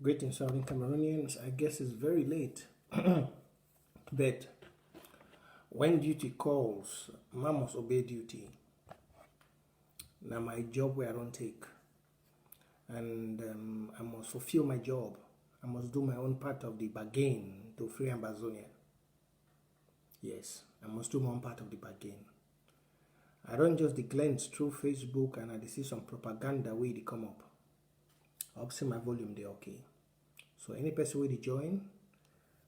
Greetings, Southern Cameroonians. I guess it's very late, but when duty calls, man must obey duty. Now, my job where I don't take, and I must fulfill my job. I must do my own part of the bargain to free Ambazonia. Yes, I must do my own part of the bargain. I don't just glance through Facebook and I see some propaganda way they come up. I'll see my volume there, okay. So any person will join,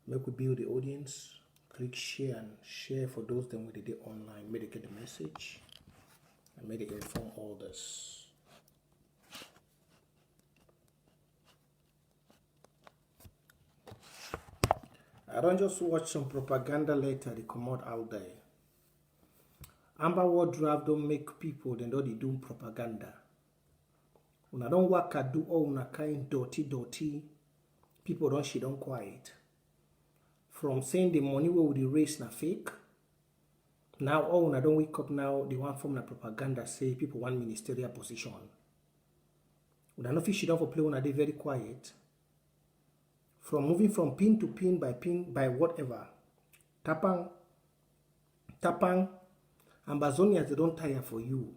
make we build the audience, click share and share for those that when they did online, may they get the message and may they inform others. I don't just watch some propaganda later they come out there. Amber World Draft don't make people, then don't they do propaganda. When I don't work, I do all una kind dirty. People don't shit don't quiet. From saying the money we will raise na fake. Now all una don't wake up now, the one from the propaganda say people want ministerial position. When I know fish don't for play una they very quiet. From moving from pin to pin by whatever. Tapang, Ambazonians they don't tire for you.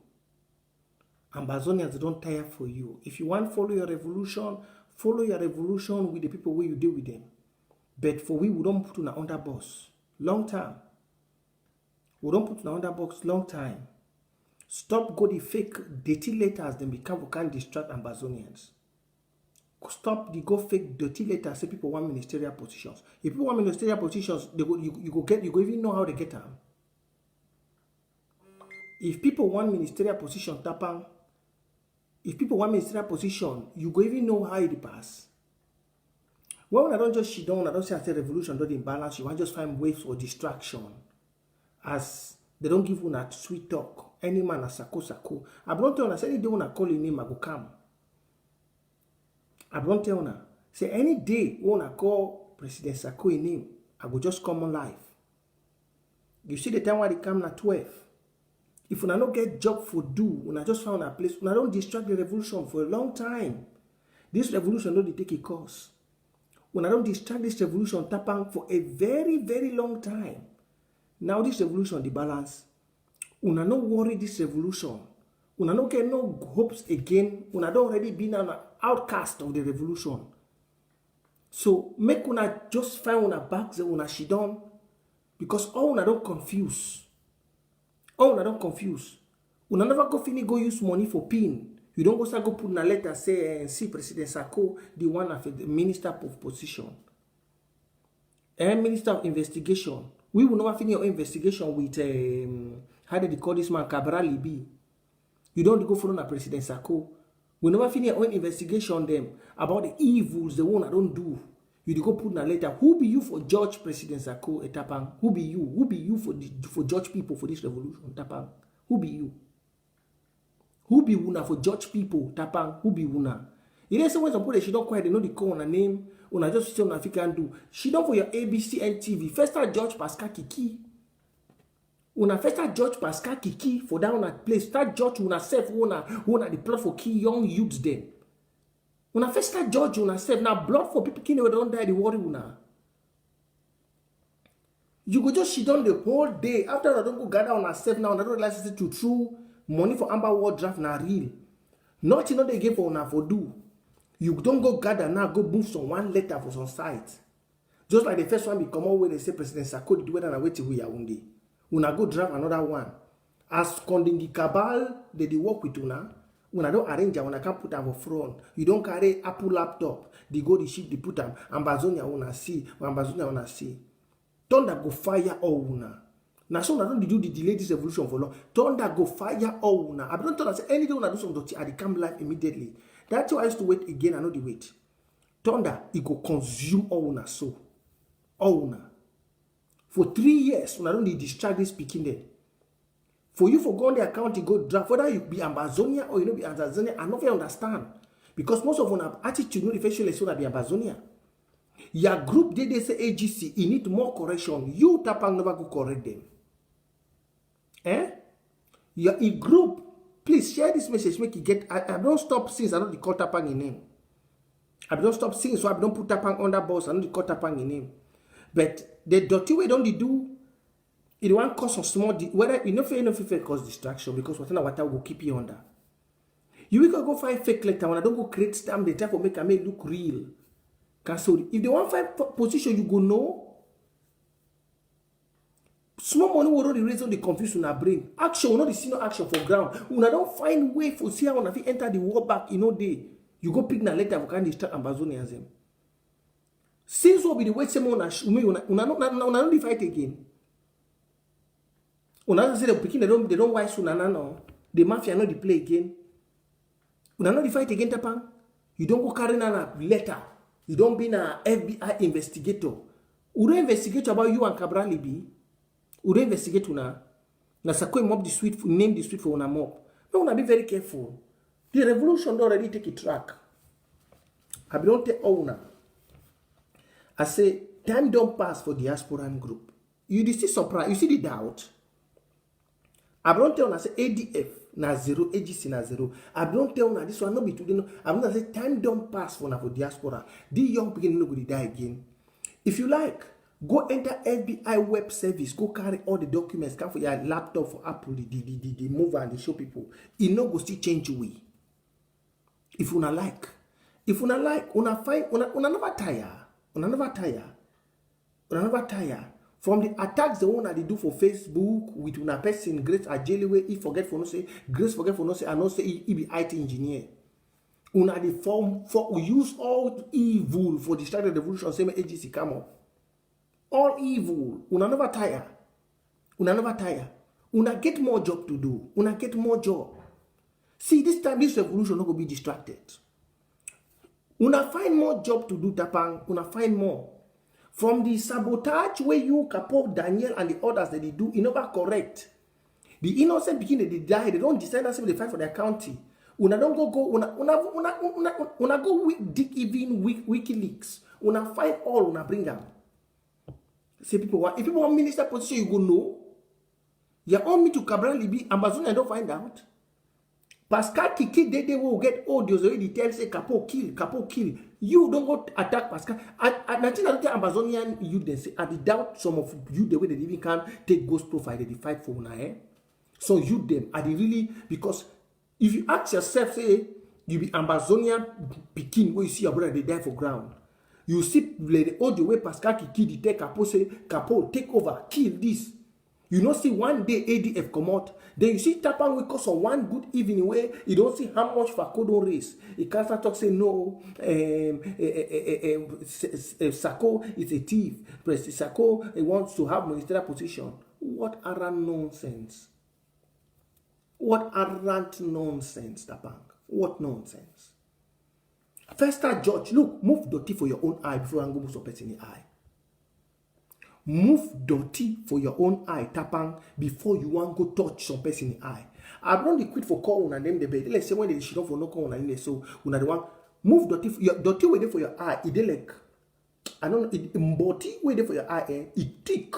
Ambazonians they don't tire for you. If you want to follow your revolution with the people where you deal with them. But for we don't put on an under boss. Long time. We don't put on under box long time. Stop go the fake dirty letters then become we can't distract Ambazonians. Stop the go fake dirty letters say people want ministerial positions. If people want ministerial positions, you go even know how they get them. If people want ministerial position, tapang. If people want ministerial position, you go even know how it pass. When I don't just shit down, I don't say I say revolution don't imbalance, you want just find ways for distraction. As they don't give you a sweet talk. Any man a sako. I don't tell you, say any day when I call your name, I go come. I don't tell you, say any day when I call President Sako in name, I go just come on live. You see the time why they come at 12. If you not get job for do, when I just found a place, when I don't distract the revolution for a long time. This revolution don't take a course. When I don't distract this revolution tapang for a very, very long time. Now this revolution the balance. Una no worry this revolution. Una no get no hopes again. Una don't already been an outcast of the revolution. So make una just find una back the una shidon. Because all una don't confuse. Oh, I don't confuse. Una never go finish go use money for pin. You don't go start go put in a letter say see President Sako, the one of the Minister of Position. And Minister of Investigation. We will never finish your investigation with how did they call this man Cabral Libi. You don't go follow President Sako. We never finish your own investigation them about the evils the one I don't do. You go put in a letter. Who be you for judge President Sako Etapang? Who be you? Who be you for judge people for this revolution Tapang? Who be you? Who be una for judge people Tapang? Who be una? You know when some people she don't quiet, they know the call on a name. Una just say una can do. She don't for your ABC and TV. First start Judge Pascal Kiki. Una first start Judge Pascal Kiki for that una place. Start judge una self una the plot for key young youths them. Una first start judge una self now blood for people who don't die the worry una. You go just shit down the whole day. After I don't go gather on herself now, I don't realize to true money for Amber World Draft na real. Nothing not they give for una for do. You don't go gather now, go move some one letter for some site. Just like the first one become out where they say President Sako do it and wait till we are one day. Una go draft another one. As condemn the cabal, they work with una. When I don't arrange when I can't put them for front, you don't carry Apple laptop. They go the ship, they put them. Ambazonia wanna see, Ambazonia wanna see. Thunder go fire all una. Now so I don't do the delay this revolution for long. Thunder go fire all una. I don't tell us anything when I do some dirty, I come live immediately. That's why I used to wait again. I know the wait. Thunder, it go consume all una so. All una. For 3 years, when I don't distract this speaking there. For you for go on the account, you go draft. Whether you be Ambazonia or you know be Ambazonia, I don't understand. Because most of our attitude, no the facial is be Ambazonia. Your group, they say AGC, you need more correction. You Tapang never go correct them. Your group, please share this message. Make you get. I don't stop since I don't call Tapang in name. I don't stop seeing, so I don't put Tapang under boss. I don't call Tapang in him. But the dirty way don't they do, it won't cause some small, whether you know if it cause distraction, because whatever will keep you under. You will go find fake letter when I don't go create stamp, they try to make a look real. Cancel. If they want find position, you go know. Small money will not erase all the confusion in our brain. Action will not see no action for ground. When I don't find way for see how when I enter the war back, day. You go pick na letter for kind distract Ambazonians them. Since will be the way someone una not fight again. Una say the picking they don't wise una no. The mafia not the play again. Una not the fight again Tapang. You don't go carry na letter. You don't be na FBI investigator. Who don't investigate about you and Cabral Libi? Who don't investigate una? Na Sako mob the street name the street for una mob. No, una be very careful. The revolution already take a track. I don't tell owner. I say time don't pass for diasporan group. You see surprise. You see the doubt. I don't tell una say ADF na 0, AGC na 0. I don't tell una this one not be today. No. I don't say time don't pass for diaspora. The young people no go die again. If you like, go enter FBI web service. Go carry all the documents. Come for your laptop for Apple. The move and the show people. It no go still change way. If una like, una find una never tire. Una never tire. From the attacks the one that they do for Facebook with una person Grace Ajeliwe, he forget for no say, Grace forget for no say, and no say he be IT engineer. Una the form for we use all evil for distract the revolution, same AGC come up. All evil. Una never tire. Una get more job to do. Una get more job. See, this time, this revolution not going to be distracted. Una find more job to do, Tapang. Una find more. From the sabotage where you, Kapo, Daniel, and the others that they do, it never correct. The innocent begin they die. They don't decide that they fight for their county. Una don't una go dig even WikiLeaks. Una find all. Una bring them. Say if people want minister position, you go know. You want me to Cabral Libi, Amazon, I don't find out. Pascal Kiki, they will get audios already tell say Capo kill. You don't go attack Pascal. I don't tell Amazonian you then say I doubt some of you the way they even can take ghost profile they fight for now. So you them are they really because if you ask yourself say you be Amazonian Pekin where you see your brother they die for ground. You see the audio way Pascal Kiki they take Capo say Capo take over kill this. You don't see one day ADF come out. Then you see Tapang will cause on one good evening where you don't see how much Fako don't raise. He can't start talk say no. Sako is a thief. President Sako wants to have ministerial position. What arrant nonsense? Tapang? What nonsense? First start judge. Look, move dirty for your own eye before you go move some person in the eye. Move dirty for your own eye, Tapang, before you want to go touch some person in the eye. I don't the quit for call on them the bed. Let's say when they should not for no call on them. So when the one move dirty way there for your eye. It like I don't know. It dirty way there for your eye. It tick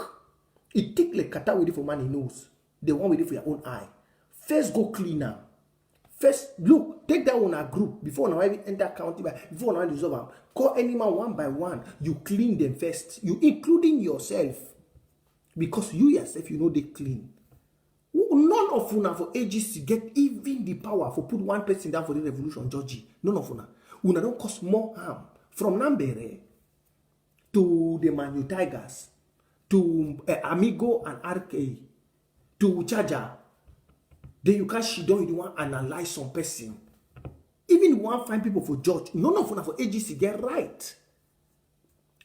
like kata way there for man in nose. The one way there for your own eye. First go cleaner. First look, take that one a group before now even enter county before now resolve them. Call any man one by one. You clean them first. You including yourself. Because you yourself, you know they clean. None of una for ages to get even the power for put one person down for the revolution, Georgie. None of una. Una don't cause more harm. From Nambere to the Manu Tigers to Amigo and RK to Charger. Then you can't sit down, you want to analyze some person. Even you want to find people for judge. None of una for AGC get right.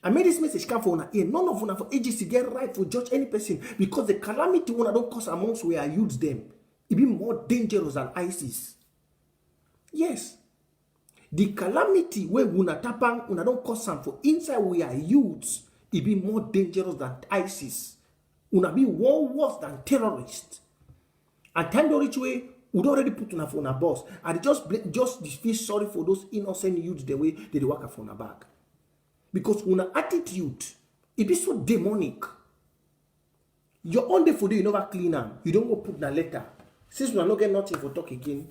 I made this message come for una ear. None of una for AGC get right for judge any person. Because the calamity una don't cause amongst where I use them. It be more dangerous than ISIS. Yes. The calamity where una Tapang una don't cause some for inside where I use. It be more dangerous than ISIS. Una be worse than terrorists. And time the rich way, would already put on a phone a boss. And just feel sorry for those innocent youths the way they work for a bag. Because una attitude, it be so demonic. Your own day for day, you never clean them. You don't go put in a letter. Since we are not getting nothing for talk again.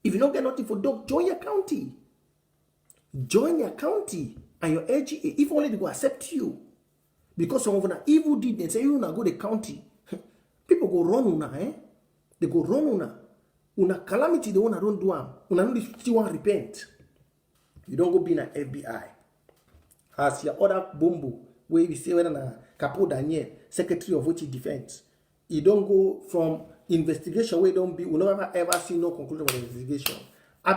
If you don't get nothing for dog, join your county. join your county and your LGA, if only they go accept you. Because some of them evil deed, they say you na go the county. People go run una, They go run una. Una calamity, the one don't do am. Una no still want repent. You don't go be in an FBI. As your other bombo, where we say whether na Capo Daniel, Secretary of Voting Defense. You don't go from investigation where don't be, we never ever see no conclusion of the investigation. I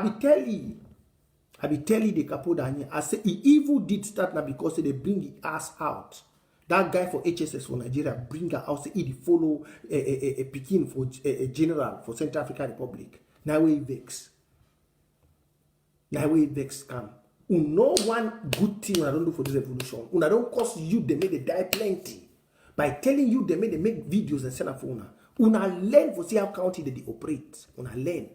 be telling the Capo Daniel, I say the evil did start now because they bring the ass out. That guy for HSS for Nigeria bring her out, say he follow a Pekin for a general for Central African Republic. Now we vex. Come. No one good thing I don't do for this revolution. Una don't cause you they make they die plenty. By telling you they make videos and send a phone. Una learn for see how county they operate. Una learn.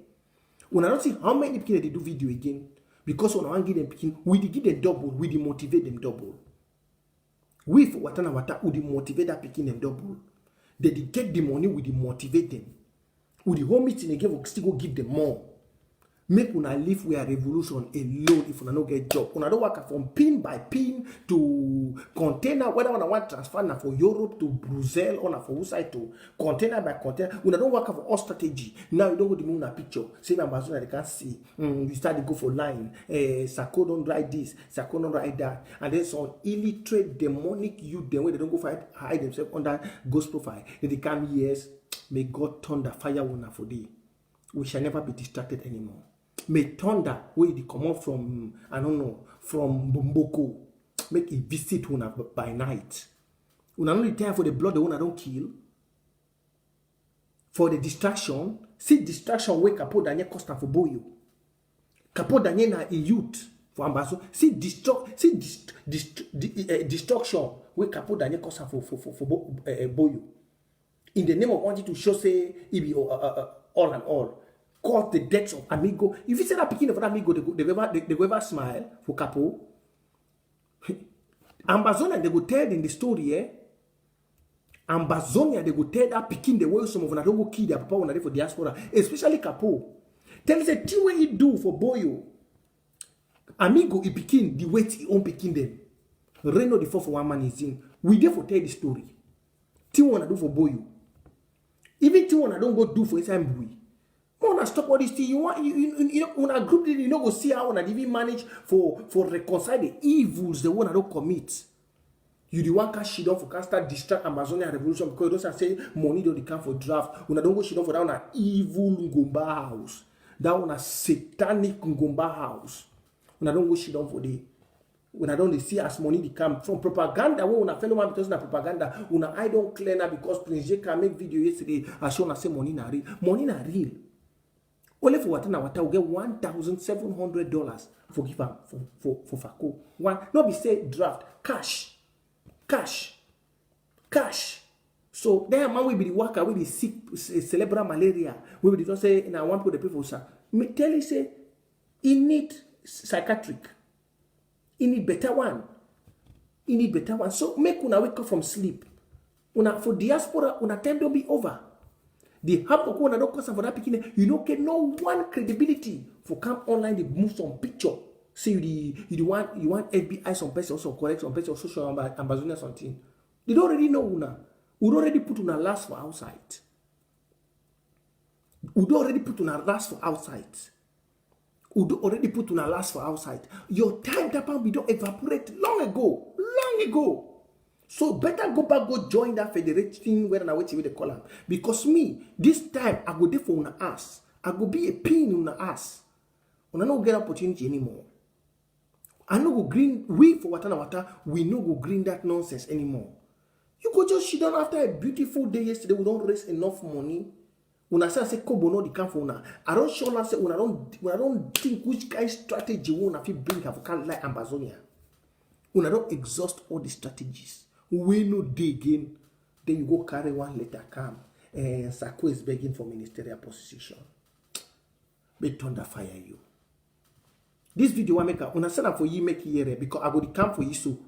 Una don't see how many people they do video again. Because una want give them Pekin, we give them double, we motivate them double. We for Watana Wata, we motivate that Pekin them double. They get the money, we motivate them. With the whole meeting again, we still go give them more. Make una live with a revolution alone if una no get job. Una don't work from pin by pin to container, whether una want transfer na for Europe to Brussels or na for outside to container by container. Una don't work for all strategy. Now you don't go to moon a picture. Say Amazon they can't see. You start to go for line. Sako don't write this. Sako don't write that. And then some illiterate demonic youth, the way they don't go fight, hide themselves under ghost profile. If they come years, may God turn the fire una for thee. We shall never be distracted anymore. May thunder where they come out from, I don't know, from Bomboko, make it visit una by night. Una only time for the blood the one I don't kill. For the distraction, see distraction where Capo Daniel Costa for Boyo. Capo Daniel na a youth for Ambazo. See destruction where Capo Daniel Costa for Boyo. In the name of wanting to show say it be all and all. Cause the deaths of Amigo. If you say that picking of Amigo, they go ever smile for Capo. Ambazonia, they go tell in the story, Ambazonia, they go tell that picking the way some of them don't go kill their papa when they for diaspora, especially Capo. Tell us the thing what he do for Boyo. Amigo, he picking the way he own picking them. Reno the 4 for 1 man is in. We therefore tell the story. Thing wanna do for Boyo. Even thing wanna don't go do for inside Mbui. Wanna stop all this thing. You want you know when a group you know go see how wanna even manage for reconcile the evils the one that don't commit. You the one can shit off for can start distract Amazonian revolution because you don't say money don't come for draft. When I don't go shit off for that one evil Ngomba house. That one a satanic Ngomba house. When I don't go shit off for the when I don't see as money they come from propaganda. When a fellow man because na propaganda, when I don't clear now because Prince J can make video yesterday. I show na say money na real. Money na real. Only for Watana Wata will get $1,700 for give am for Fako. One, not be say draft cash. So there man will be the worker will be sick cerebral malaria. We will just say in one put the people sir. Me tell you say he need psychiatric. He need better one. So make una wake up from sleep. Una for diaspora una time don't be over. The help of one don't for that picking, you don't get no one credibility for come online they move some picture. Say you want FBI some person also correct some person social Ambazonia something. They don't already know una. We already put una last for outside. Your time that we don't evaporate long ago. So better go back, go join that federation where I wait with the column. Because me, this time I go there for una ass. I go be a pain in una ass. Una no get opportunity anymore. I no go green. We for Watana Wata, we no go green that nonsense anymore. You go just sit down after a beautiful day yesterday. We don't raise enough money. Una say Kobo no the come for una. I don't show una say una don't think which kind of strategy we una fit bring have can like Ambazonia. Una don't exhaust all the strategies. We no dig again. Then you go carry one letter come. And Sako is begging for ministerial position. May thunder fire you. This video I make a una send for you make here because I go to come for you so.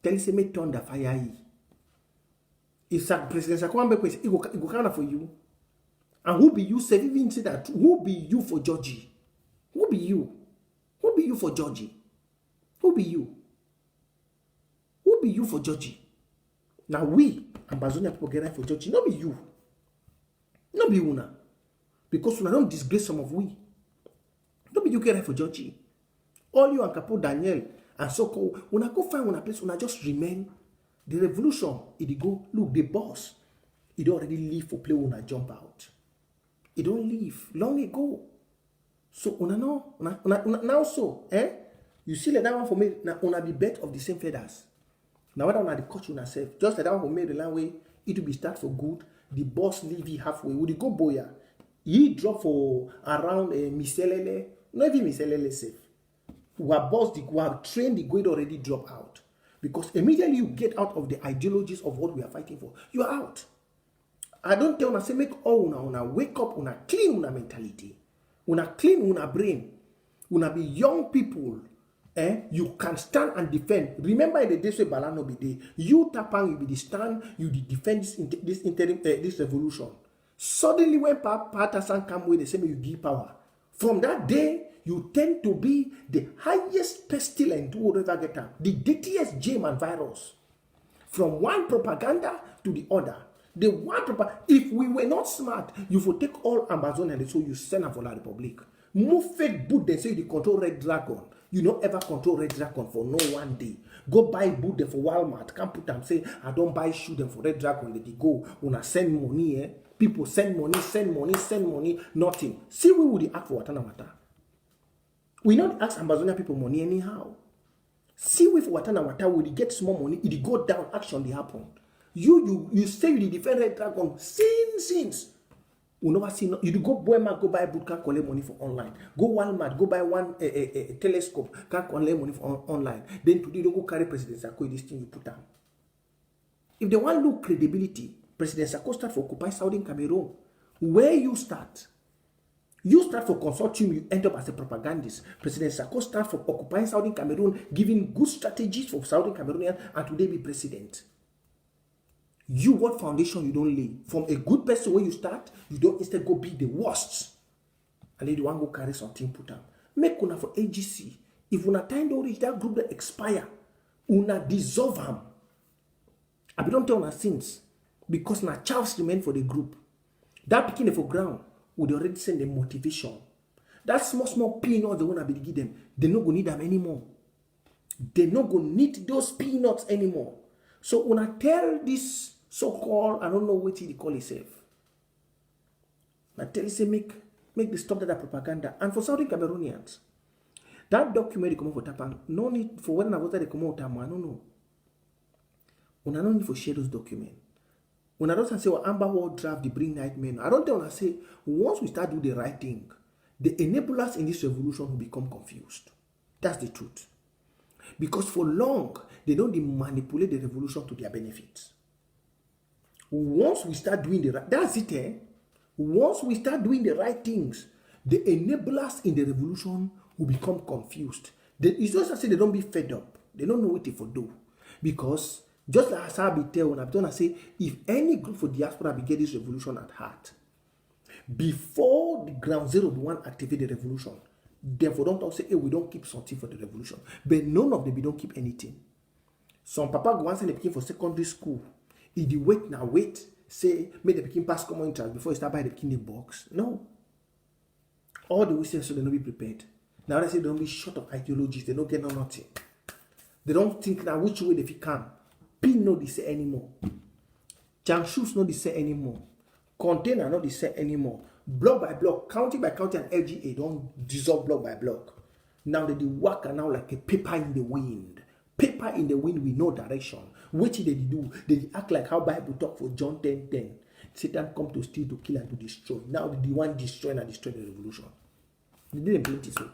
Tell you say may thunder fire you. If President Sako make it go come for you. And who be you? Say even say that who be you for Georgie? Who be you? Who be you for Georgie? Who be you? Who be you for judging? Now we, Ambazonia people get right for judging. Not be you. Not be una. Because una don't disgrace some of we. Not be you get right for judging. All you and Capo Daniel and Soko, una go find una place, una just remain. The revolution, it go, look, the boss, it already leave for play una jump out. It don't leave long ago. So una know, una now so, you see like that one for me, now una be bet of the same feathers. Now whether una the cut una self, just like that one for me the land way, it will be start for good. The boss leave you halfway. Would you go boya? He drop for around Miselele, not even Miselele safe. Who are boss, who are trained, the grade already drop out. Because immediately you get out of the ideologies of what we are fighting for, you are out. I don't tell una say make all una wake up, una clean una mentality, una clean una brain, una be young people. You can stand and defend. Remember in the days where Balano be there, you Tapang you be the stand, you defend this revolution. Suddenly when Patasan come with the same you give power. From that day, you tend to be the highest pestilent who will ever get up. The dirtiest germ and virus. From one propaganda to the other. The one if we were not smart, you would take all Amazon and so you send them for La Republic. Move fake boot, they say you control Red Dragon. You don't ever control Red Dragon for no one day. Go buy boot them for Walmart. Can't put them say, I don't buy shoe them for Red Dragon. Let it go. When I send money, people send money, nothing. See, we would act for Watana Wata. We not ask Amazonia people money anyhow. See, we for Watana Wata, would get small money, it go down, action they happen. You say you defend Red Dragon since. You never see you go Boema, go buy boot, can't collect money for online. Go Walmart, go buy one telescope, can't collect money for online. Then today you go carry President Sako, this thing you put down. If they want look credibility, President Sako start for occupy Southern Cameroon. Where you start? You start for consortium, you end up as a propagandist. President Sako start for occupying Southern Cameroon, giving good strategies for Southern Cameroonians, and today be president. You, what foundation you don't lay? From a good person where you start, you don't instead go be the worst. And then you want to go carry something put down. Make una for AGC. If una time don't reach that group that expire, una dissolve them. I don't tell una since. Because na Charles remain for the group. That picking for ground would already send them motivation. That small peanuts they want to be give them, they not gonna need them anymore. They not gonna need those peanuts anymore. So when I tell this so-called, I don't know what he call himself. I tell you say make the stop that propaganda. And for Southern Cameroonians, that document they come out for Tapang, no need for when I was they come out Tapang, I don't know. Una no need for share those documents. When I don't say, well, Amber World draft, they bring nightmare. I don't tell when I say, once we start doing the right thing, the enablers in this revolution will become confused. That's the truth. Because for long, they don't manipulate the revolution to their benefits. Once we start doing the right, that's it, Once we start doing the right things, the enablers in the revolution will become confused. It's just as if they don't be fed up. They don't know what to do. Because just like I be tell when I'm going to say, if any group for diaspora be get this revolution at heart, before the ground zero be one activate the revolution, therefore don't talk say, hey, we don't keep something for the revolution. But none of them we don't keep anything. Some papa go once and they begin for secondary school. If they wait, say, make the begin pass common interest before you start buying the beginning box. No. All the wishes so they don't be prepared. Now they say they don't be short of ideologies, they don't get nothing. They don't think now which way they can. Pin no they say anymore. Shoes no they say anymore. Container no they say anymore. Block by block, county by county and LGA don't dissolve block by block. Now they work now like a paper in the wind. Paper in the wind with no direction. What did they do? They act like how Bible talk for John 10:10. Satan come to steal, to kill, and to destroy. Now they want to destroy and destroy the revolution. They didn't plenty so.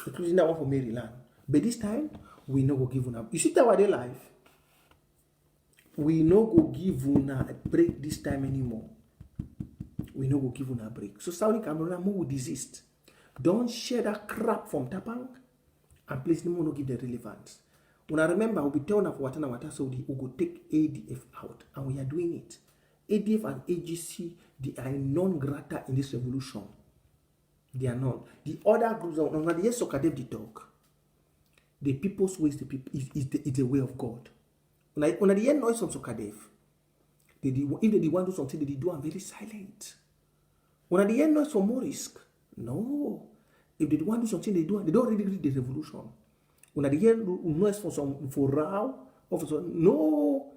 Including that one for Maryland. But this time, we no go give una. You see that what they life? We no go give una a break this time anymore. We no go give una a break. So Saudi Cameroon will desist. Don't share that crap from Tapang. And please no more no give the relevance. When I remember, we'll be telling of Watana Wata Saudi who go take ADF out. And we are doing it. ADF and AGC, they are non grata in this revolution. They are not. The other groups, the yes, Sokadev the talk. The people's way is the way of God. When I hear noise from Sokadev, if they want to do something, they do, I'm very silent. When I hear noise from Morisk, no. If they want to do something, they don't really read the revolution. When I hear noise for Rao, no.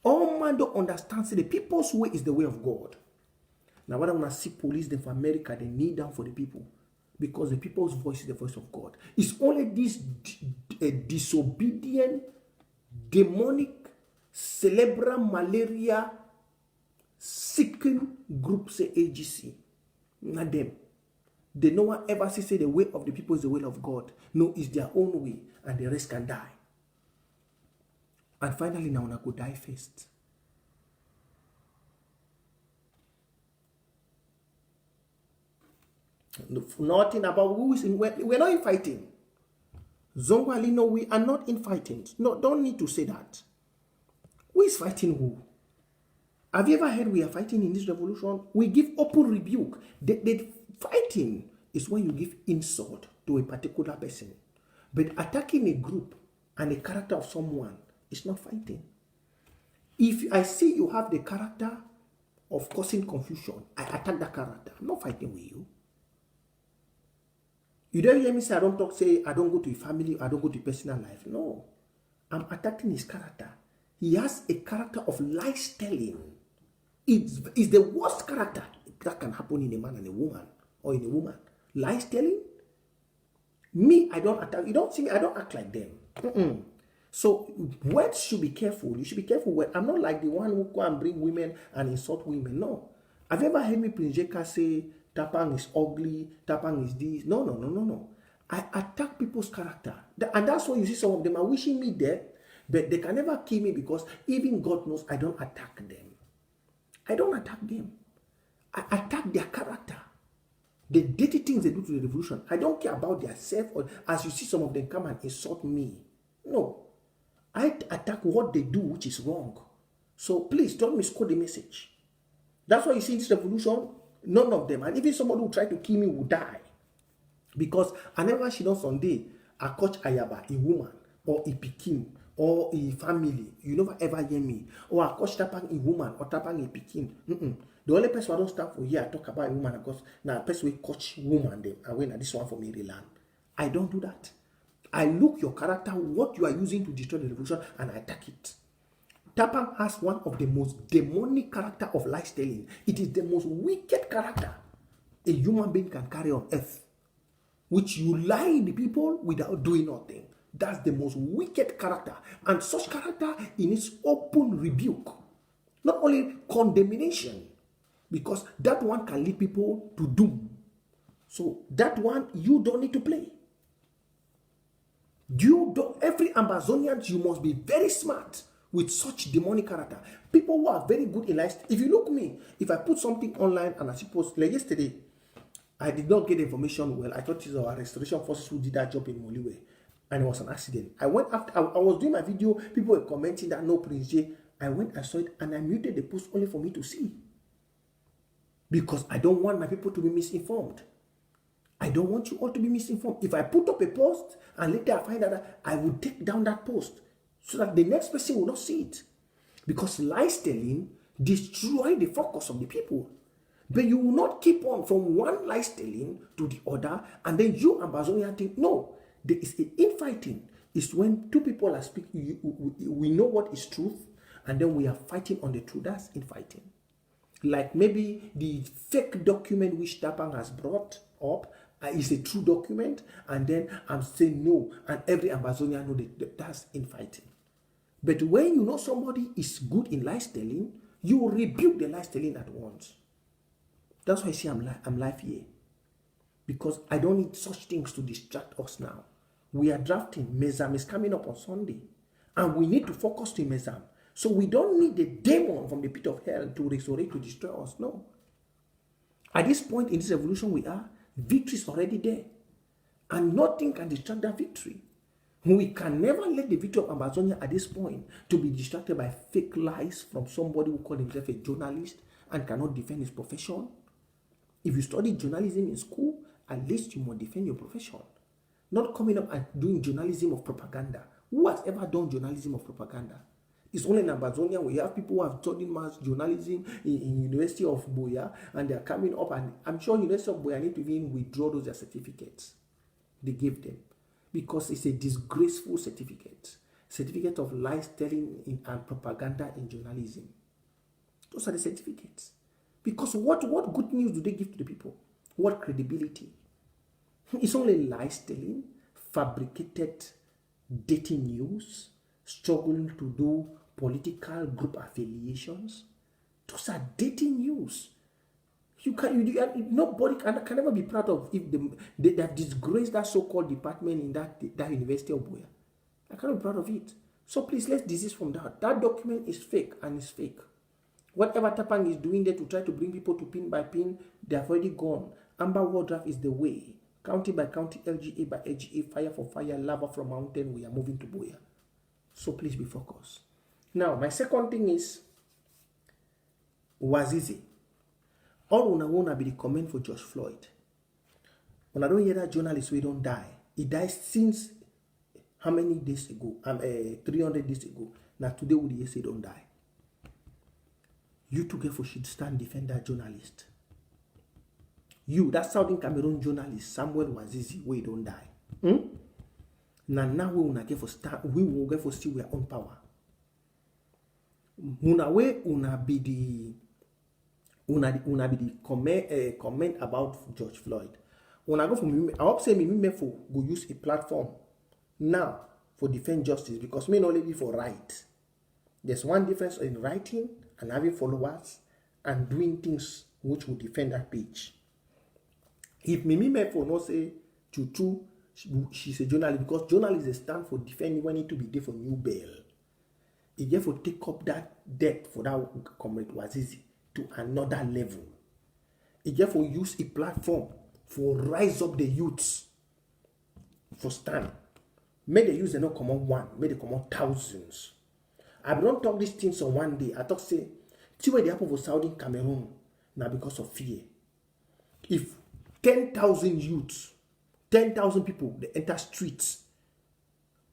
All man don't understand. See, the people's way is the way of God. Now, when I want to see police them for America, they kneel down for the people. Because the people's voice is the voice of God. It's only this disobedient, demonic, cerebral malaria seeking group, say AGC. Not them. They no one ever say the way of the people is the will of God. No, it's their own way, and the rest can die. And finally, now I go die first. Nothing about who is in. We're not in fighting. Zongo Ali, no, we are not in fighting. No, don't need to say that. Who is fighting who? Have you ever heard we are fighting in this revolution? We give open rebuke. The fighting is when you give insult to a particular person. But attacking a group and the character of someone is not fighting. If I see you have the character of causing confusion, I attack that character. I'm not fighting with you. You don't hear me say I don't talk, say I don't go to a family, I don't go to personal life. No. I'm attacking his character. He has a character of lies telling. It's the worst character that can happen in a man and a woman, or in a woman. Lies telling? Me, I don't attack. You don't see me, I don't act like them. So words should be careful. You should be careful. I'm not like the one who go and bring women and insult women. No. Have you ever heard me, Prince Jeka, say Tapang is ugly, Tapang is this? No. I attack people's character. And that's why you see some of them are wishing me death, but they can never kill me because even God knows I don't attack them. I don't attack them. I attack their character. The dirty things they do to the revolution. I don't care about their self, or as you see some of them come and insult me. No. I attack what they do, which is wrong. So please don't misquote the message. That's why you see this revolution, none of them, and even somebody who try to kill me will die. Because I never see on Sunday, I coach Ayaba, a woman, or a Pekin, or a family. You never ever hear me. Or I coach Tapang, a woman, or Tapang, a Pekin. The only person I don't stand for here, I talk about a woman, because now person will coach woman, them, and when this one for Maryland. I don't do that. I look your character, what you are using to destroy the revolution, and I attack it. Tapang has one of the most demonic character of lies telling. It is the most wicked character a human being can carry on earth, which you lie the people without doing nothing. That's the most wicked character. And such character in its open rebuke, not only condemnation, because that one can lead people to doom. So that one you don't need to play. Every Amazonian, you must be very smart with such demonic character. People who are very good in life. If you look me, if I put something online and I suppose, like yesterday, I did not get information well. I thought it was our restoration forces who did that job in Moliwe, and it was an accident. I went after, I was doing my video, people were commenting that no Prince J. I went, I saw it, and I muted the post only for me to see. Because I don't want my people to be misinformed. I don't want you all to be misinformed. If I put up a post and later I find out that, I will take down that post so that the next person will not see it. Because lies telling destroy the focus of the people. But you will not keep on from one lies telling to the other, and then you and Bazonia think, no, there is an infighting. It's when two people are speaking, we know what is truth, and then we are fighting on the truth. That's infighting. Like maybe the fake document which Tapang has brought up is a true document, and then I'm saying no, and every Amazonian know that's infighting. But when you know somebody is good in lies telling, you will rebuke the lies telling at once. That's why I say I'm live here. Because I don't need such things to distract us now. We are drafting. Mezam is coming up on Sunday. And we need to focus to Mezam. So we don't need the demon from the pit of hell to resurrect, to destroy us. No. At this point in this revolution we are, victory is already there. And nothing can distract that victory. We can never let the victory of Amazonia at this point to be distracted by fake lies from somebody who calls himself a journalist and cannot defend his profession. If you study journalism in school, at least you must defend your profession. Not coming up and doing journalism of propaganda. Who has ever done journalism of propaganda? It's only in Amazonia where you have people who have studied mass journalism in University of Boya, and they're coming up, and I'm sure University of Boya need to even withdraw those certificates they gave them, because it's a disgraceful certificate of lies telling and propaganda in journalism. Those are the certificates. Because what good news do they give to the people? What credibility? It's only lies telling, fabricated dating news, struggling to do political group affiliations. Those are dating news. Nobody can never be proud of if they have disgraced that so-called department in that University of Boya. I cannot be proud of it. So please, let's desist from that. That document is fake, and it's fake. Whatever Tapang is doing there to try to bring people to pin by pin, they have already gone. Amber World Draft is the way. County by county, LGA by LGA, fire for fire, lava from mountain, we are moving to Boya. So please be focused. Now, my second thing is Wazizi. All una wanna be the comment for George Floyd. When I don't hear that journalist, we don't die. He died since how many days ago? 300 days ago. Now today we say don't die. You together should stand defend that journalist. You, that Southern Cameroon journalist, Samuel Wazizi, we don't die. Now we will get for stand. We will get for see our own power. Una be the comment about George Floyd. When I go from, I hope say me for go use a platform now for defend justice, because me not only for right. There's one difference in writing and having followers and doing things which will defend that page. If me for not say Chuchu, she's a journalist, because journalists stand for defending when it to be there for new bail. It therefore take up that debt for that comrade Wazizi to another level. It therefore use a platform for rise up the youths for stand. May they use not come on one, may they come on thousands. I don't talk these things on one day. I talk say, see what they happen for Southern Cameroon now because of fear. If 10,000 youths, 10,000 people, they enter streets,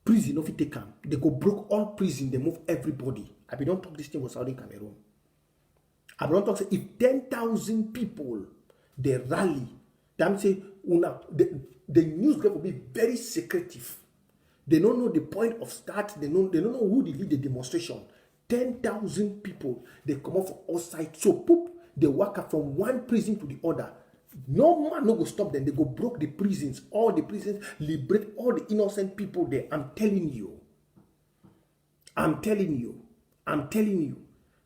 prison if you take them, they go broke all prison, they move everybody. I don't talk this thing for Southern Cameroon. I don't talk say if 10,000 people they rally, them say the news will be very secretive. They don't know the point of start. They don't know who they lead the demonstration. 10,000 people, they come out from all sides. So poop, they walk up from one prison to the other. No man no go stop them. They go broke the prisons. All the prisons, liberate all the innocent people there. I'm telling you.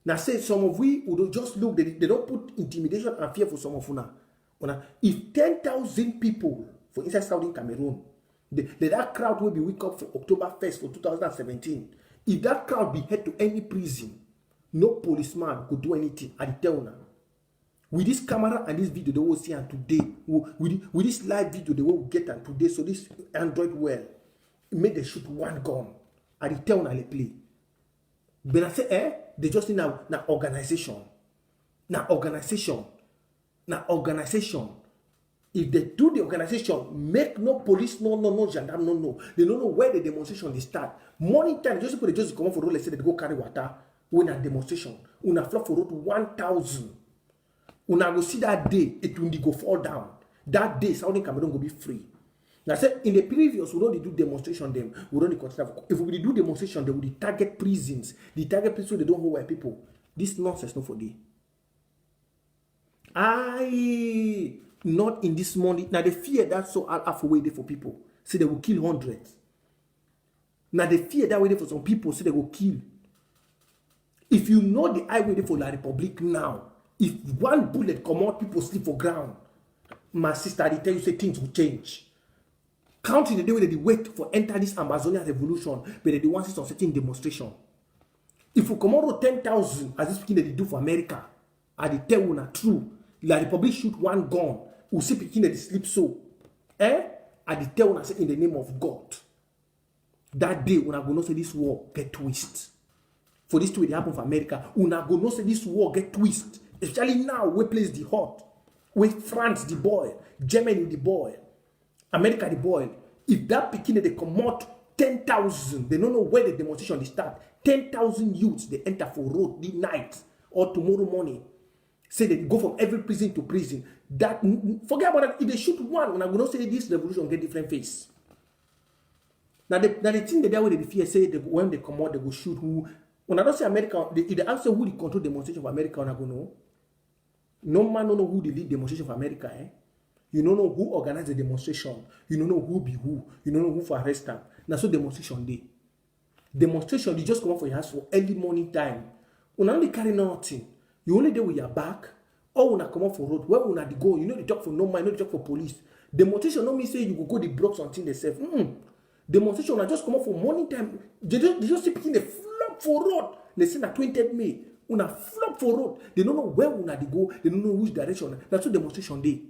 Now say some of we would just look, they don't put intimidation and fear for some of una. If 10,000 people for inside Southern Cameroon, that crowd will be wake up for October 1st for 2017. If that crowd be head to any prison, no policeman could do anything. I tell you now. With this camera and this video they will see and today, with this live video they will get and today, so this Android well, make they shoot one gun. I tell you now they play. But I say, they just need now organization. Now organization. If they do the organization, make no police, no gendarme, no. They don't know where the demonstration they start. Morning time, just people they just come up for road, let's say they go carry water. When a demonstration, una flock for road 1,000. Una go see that day, it will go fall down. That day, Southern Cameroon will be free. Now, I said in the previous, we don't do demonstration, them we don't consider. If we do demonstration, they will target prisons. The target prisons, they don't hold where people. This nonsense, no for day. Not in this money. Now, the fear that's so half away there for people. Say they will kill hundreds. Now, the fear that way there for some people, say they will kill. If you know the highway there for La Republique now, if one bullet come out, people sleep for ground. My sister, I tell you, say things will change. Counting the day where they wait for enter this Amazonian revolution, but they want to see some certain demonstration. If we come out 10,000, as this speaking they do for America, I tell you now true. La Republic shoot one gun, we see picking they sleep so. I tell you say in the name of God. That day when I go know say this war get twist. For this to happen for America, when I go know say this war get twist. Especially now, we place the hot. With France the boy, Germany the boy, America the boy. If that pikin they come out 10,000, they don't know where the demonstration they start. 10,000 youths they enter for road the night or tomorrow morning. Say they go from every prison to prison. That forget about it. If they shoot one, when I will not say this revolution get different face. Now the thing that they fear say when they come out they go shoot who. When I don't say America, if they answer who the control demonstration of America, I go know. No man don't know who the lead demonstration of America. You don't know who organized the demonstration. You don't know who be who. You don't know who for arrest them. Now so demonstration day. Demonstration, you just come out for your house for early morning time. When only carry nothing. You only there with your back. Or when I come out for road, where when I go, you know the talk for no man, you know the talk for police. Demonstration don't mean say you go the blocks until they say. Demonstration, I just come out for morning time. They just see picking the flop for road. They say na 20th May. When I flop for road, they don't know where when they go. They don't know which direction. That's what demonstration day.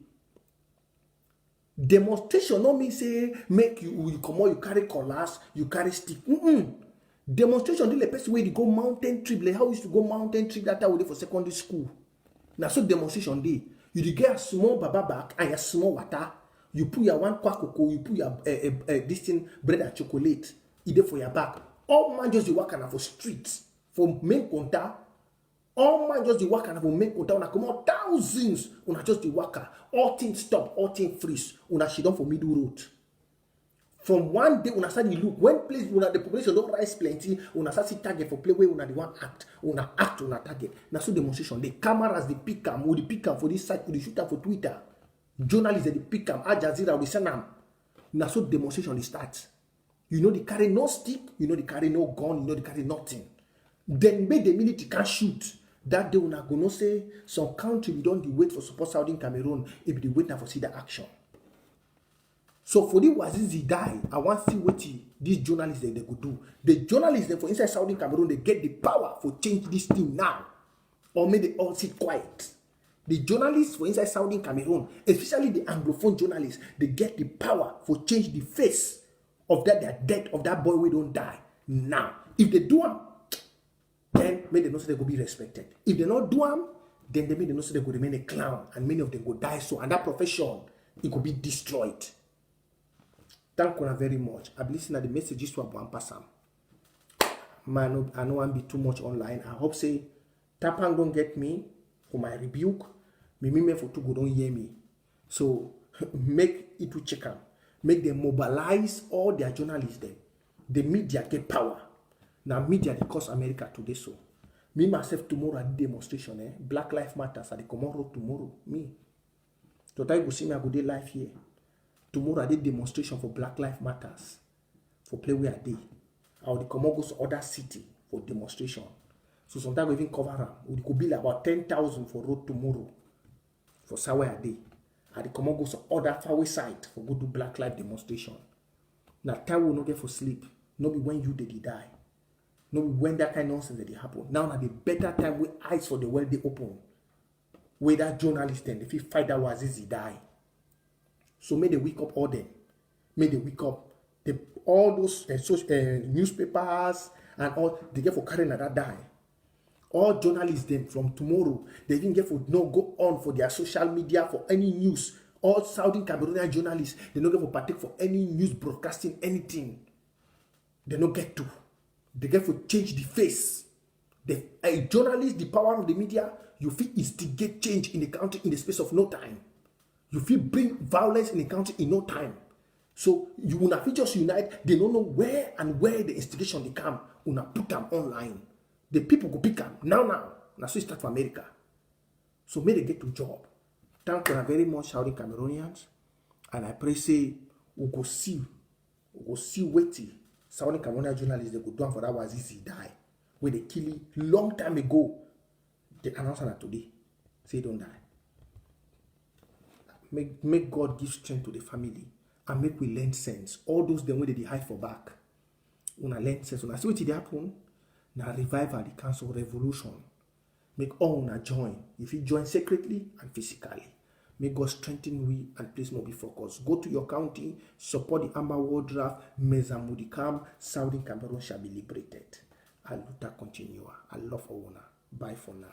Demonstration don't mean say make you come out, you carry colors, you carry stick. Demonstration dey the person way they go mountain trip, like how we used to go mountain trip that time we did for secondary school. Now so demonstration day. You dey get a small baba back and a small water. You put your one quack cocoa, you put your this thing bread and chocolate. It dey for your back. All man just dey work and for streets for main counter. All man just dey work and for main counter. Una come out thousands. Una just dey work. All things stop, all things freeze. Una sit down for middle road. From one day, una start to look when place una the population don't rise plenty. Una start to target for play where una the one act. Una act una target. Now so demonstration. The cameras they pick them, or they pick them for this site, or they shoot them for Twitter. Journalists they pick them. Al Jazeera we send them. Now so demonstration they start. You know they carry no stick. You know they carry no gun. You know they carry nothing. Then make the military can shoot. That day una go no say some country we don't wait for support Southern Cameroon if they wait now for see the action. So for the Wazizi die, I want to see what these journalists they could do. The journalists then for inside Southern Cameroon, they get the power for change this thing now. Or may they all sit quiet. The journalists for inside Southern Cameroon, especially the Anglophone journalists, they get the power for change the face of their death of that boy we don't die. Now, if they do them, then may they know so they go be respected. If they not do them, then they may they know so they go remain a clown and many of them go die so. And that profession, it could be destroyed. Thank you very much. I've listened to the messages to Abuan Passam. Man, I know I'm be too much online. I hope say Tapang don't get me for my rebuke. Me for to go don't hear me. So make it to check out. Make them mobilize all their journalists then. The media get power. Now media they cost America today so. Me myself tomorrow at the demonstration. Black Lives Matters at the Common Road tomorrow. Me. So I go see me I go day live here. Tomorrow I did demonstration for Black Lives Matters. For play where I did. I will come go to other city for demonstration. So sometimes we even cover them. We could build about 10,000 for road tomorrow. For somewhere I did. I will come go to other faraway site for go do Black Lives demonstration. Now time will not get for sleep. Not be when you did die. Not be when that kind of nonsense did happen. Now the better time we eyes for the world they open. Where that journalist then if he fight that Wazizi die. So may they wake up all them. May they wake up all those newspapers and all they get for carrying that die. All journalists them from tomorrow they even get for no go on for their social media for any news. All Southern Cameroonian journalists they don't get for partake for any news broadcasting anything. They don't get to. They get for change the face. A journalist, the power of the media, you feel instigate change in the country in the space of no time. You feel bring violence in the country in no time. So you will not just unite. They don't know where and where the instigation they come. You not put them online. The people go pick them now. Now so it start for America. So may they get to job. Thank you very much, Southern Cameroonians. And I pray say we go see waiting. Southern Cameroonian journalists they go down for that Wazizi die. Where they kill it long time ago. They announce that today. Say don't die. Make God give strength to the family and make we learn sense. All those the way they hide for back. Una learn sense. Una see what did happen. Now revival, the council revolution. Make all una join. If you join secretly and physically. May God strengthen we and please more be focused. Go to your county, support the Amber World Draft, Mezamudikam, Southern Cameroon shall be liberated. Aluta continua. I love for una. Bye for now.